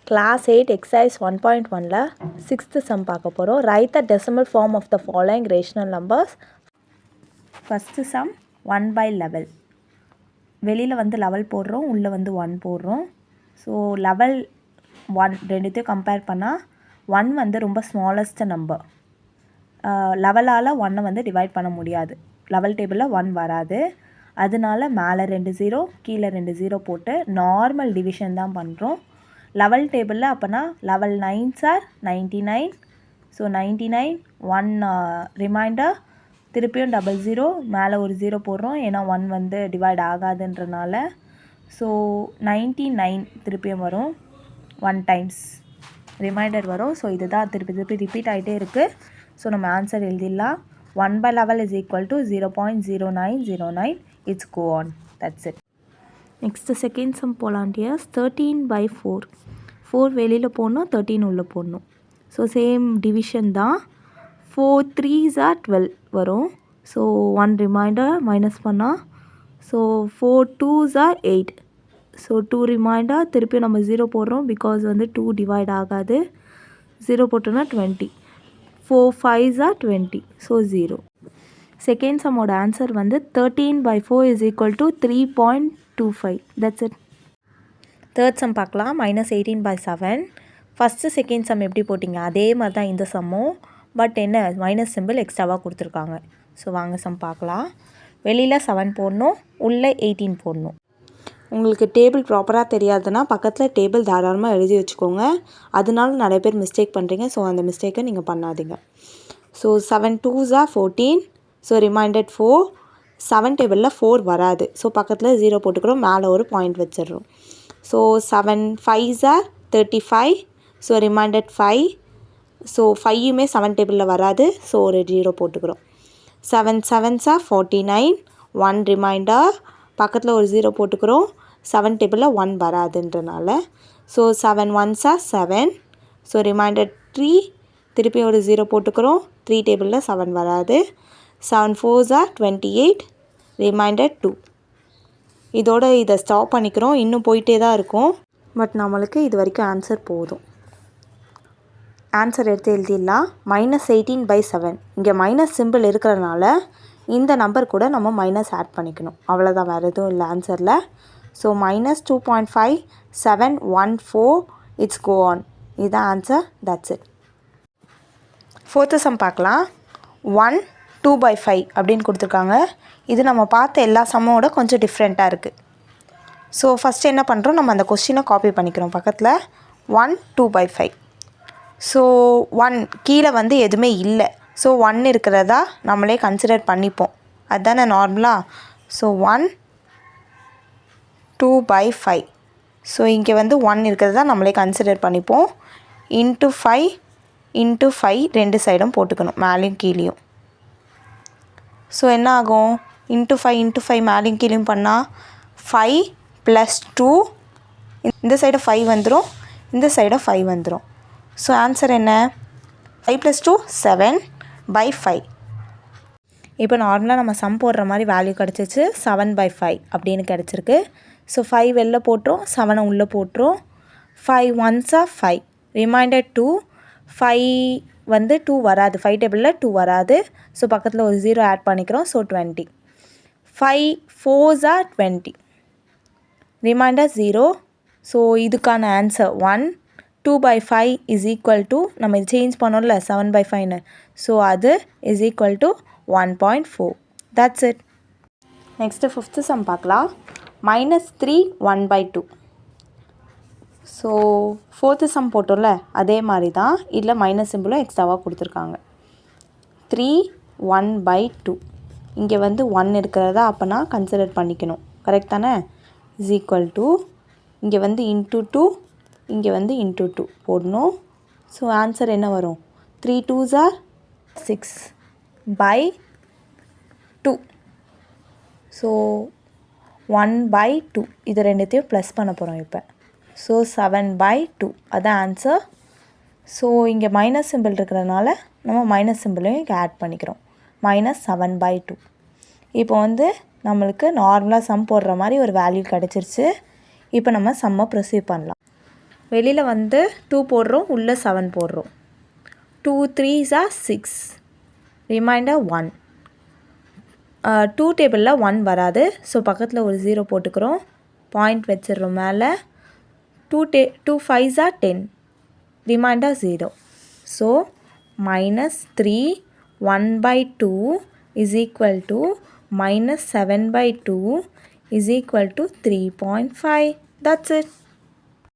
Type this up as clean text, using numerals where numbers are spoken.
Class 8 exercise 1.1ல 6th sum பார்க்க போகிறோம். Write the decimal form of the following rational numbers. First sum 1 by level. வெளியில் வந்து level போடுறோம், உள்ளே வந்து 1 போடுறோம். ஸோ லெவல் 1 ரெண்டுத்தையும் கம்பேர் பண்ணால் 1 வந்து ரொம்ப ஸ்மாலஸ்ட் நம்பர். லெவலால் 1 வந்து டிவைட் பண்ண முடியாது. லெவல் டேபிளில் 1 வராது. அதனால மேலே 2 0 கீழே 2 0 போட்டு நார்மல் டிவிஷன் தான் பண்ணுறோம். லெவல் டேபிளில் அப்போனா level 9s are 99. So 99 1 reminder திருப்பியும் 00 மேலே ஒரு 0 போடுறோம், ஏன்னா 1 வந்து டிவைட் ஆகாதுன்றனால. ஸோ 99 திருப்பியும் வரும் 1 டைம்ஸ் ரிமைண்டர் வரும். ஸோ இதுதான் திருப்பி ரிப்பீட் ஆகிட்டே இருக்குது. ஸோ நம்ம ஆன்சர் எழுதிடலாம். 1 by level is equal to 0.0909. It's go on. That's it. Next second sum போலாண்டியர்ஸ் 13 by 4. 4 வெளியில் போடணும், 13 உள்ளே போடணும். ஸோ சேம் டிவிஷன் தான். 4 3s are 12 வரும். ஸோ 1 ரிமைண்டர் மைனஸ் பண்ணால், so 4 2s are 8. So 2 remainder திருப்பியும் நம்ம 0 போடுறோம், பிகாஸ் வந்து 2 டிவைட் ஆகாது. 0 போட்டோன்னா 20. 4 5s are 20. ஸோ 0. செகண்ட் சம்மோட ஆன்சர் வந்து 13 by 4 is equal to 3.25. That's it. Third sum பார்க்கலாம். -18 by 7. ஃபஸ்ட்டு செகண்ட் சம் எப்படி போட்டிங்க அதே மாதிரி தான் இந்த சம்மும், பட் என்ன மைனஸ் சிம்பிள் எக்ஸ்ட்ராவாக கொடுத்துருக்காங்க. ஸோ வாங்க சம் பார்க்கலாம். வெளியில் 7 போடணும், உள்ளே 18 போடணும். உங்களுக்கு டேபிள் ப்ராப்பராக தெரியாதுன்னா பக்கத்தில் டேபிள் தாராளமாக எழுதி வச்சுக்கோங்க. அதனால நிறைய பேர் மிஸ்டேக் பண்ணுறீங்க. ஸோ அந்த மிஸ்டேக்கை நீங்கள் பண்ணாதீங்க. So 7 2s are 14. So reminded 4. 7 டேபிளில் 4 வராது. ஸோ பக்கத்தில் 0 போட்டுக்கிறோம், மேலே ஒரு பாயிண்ட் வச்சிடுறோம். So 7 5s are 35. So remainder 5. So 5யுமே 7 டேபிளில் வராது. ஸோ ஒரு 0 போட்டுக்கிறோம். 7 7s are 49. 1 ரிமைண்டர் பக்கத்தில் ஒரு 0 போட்டுக்கிறோம். 7 டேபிளில் 1 வராதுன்றனால. So 7 1s are 7. So remainder 3. திருப்பி ஒரு 0 போட்டுக்கிறோம். 3 டேபிளில் 7 வராது. 7 4s are 28. ரிமைண்டட் 2. இதோட இதை ஸ்டாப் பண்ணிக்கிறோம். இன்னும் போயிட்டே தான் இருக்கும், பட் நம்மளுக்கு இது வரைக்கும் ஆன்சர் போதும். ஆன்சர் எடுத்து எழுதிடலாம். -18 by 7. இங்கே மைனஸ் சிம்பிள் இருக்கிறதுனால இந்த நம்பர் கூட நம்ம மைனஸ் ஆட் பண்ணிக்கணும். அவ்வளோதான், வேறு எதுவும் இல்லை ஆன்சரில். ஸோ -2.5714. It's go on. இதுதான் answer. That's it. Fourth sum பார்க்கலாம். 1 2 by 5 அப்படின்னு கொடுத்துருக்காங்க. இது நம்ம பார்த்த எல்லா சம்மோட கொஞ்சம் டிஃப்ரெண்ட்டாக இருக்குது. ஸோ ஃபஸ்ட்டு என்ன பண்ணுறோம், நம்ம அந்த கொஸ்டினை காப்பி பண்ணிக்கிறோம் பக்கத்தில். 1 2 by 5. ஸோ 1 கீழே வந்து எதுவுமே இல்லை. ஸோ 1 இருக்கிறதா நம்மளே கன்சிடர் பண்ணிப்போம், அதுதானே நார்மலாக. So 1 2 by 5. ஸோ இங்கே வந்து 1 இருக்கிறதா நம்மளே கன்சிடர் பண்ணிப்போம். இன்ட்டு 5 இன்ட்டு 5 ரெண்டு சைடும் போட்டுக்கணும், மேலேயும் கீழேயும். ஸோ என்ன ஆகும், இன்ட்டு 5 மேலேயும் கீழேயும் பண்ணால் 5 + 2. இந்த சைடு 5 வந்துடும், இந்த சைடு 5 வந்துடும். ஸோ ஆன்சர் என்ன, 5 + 2 7 by 5. இப்போ நார்மலாக நம்ம சம் போடுற மாதிரி வேல்யூ கிடச்சிச்சு. 7 by 5 அப்படின்னு கிடச்சிருக்கு. ஸோ 5 வெளில போட்டுரும், 7 உள்ளே போட்டுரும். 5 1s are 5. ரிமைண்டர் 2. 5 வந்து 2 வராது, 5 டேபிளில் 2 வராது. ஸோ பக்கத்தில் ஒரு 0 ஆட் பண்ணிக்கிறோம். So 20. 5 4s are 20. Remainder 0. So இதுக்கான answer 1 2 by 5 is equal to, நம்ம இது சேஞ்ச் பண்ணோம்ல 7 by 5ன்னு, ஸோ அது is equal to 1.4. That's it. Next fifth some பார்க்கலாம். -3 1 by 2. ஸோ ஃபோர்த்து சம் போட்டோம்ல அதே மாதிரி தான், இதில் மைனஸ் சிம்பிளும் எக்ஸ்ட்ராவாக கொடுத்துருக்காங்க. 3 1 by 2. இங்கே வந்து 1 இருக்கிறதா அப்போனா கன்சிடர் பண்ணிக்கணும், கரெக்ட் தானே. இஸ் ஈக்குவல் டு, இங்கே வந்து இன்ட்டு 2, இங்கே வந்து இன்ட்டு 2 போடணும். ஸோ ஆன்சர் என்ன வரும், 3 2s are 6 by 2. So 1 by 2 இது ரெண்டுத்தையும் ப்ளஸ் பண்ண போகிறோம் இப்போ. ஸோ 7 by 2 அதான் ஆன்சர். ஸோ இங்கே மைனஸ் சிம்பிள் இருக்கிறதுனால நம்ம மைனஸ் சிம்பிளையும் இங்கே ஆட் பண்ணிக்கிறோம். -7 by 2. இப்போ வந்து நம்மளுக்கு நார்மலாக சம் போடுற மாதிரி ஒரு வேல்யூ கிடச்சிருச்சு. இப்போ நம்ம சம்மை ப்ரொசீட் பண்ணலாம். வெளியில் வந்து 2 போடுறோம், உள்ளே 7 போடுறோம். 2 3s are 6, ரிமைண்டர் 1. 2 டேபிளில் 1 வராது, ஸோ பக்கத்தில் ஒரு 0 போட்டுக்கிறோம், பாயிண்ட் வச்சிடுறோம் மேலே. 2 5s are 10, remainder 0. So -3 1/2 is equal to -7/2 is equal to 3.5. That's it.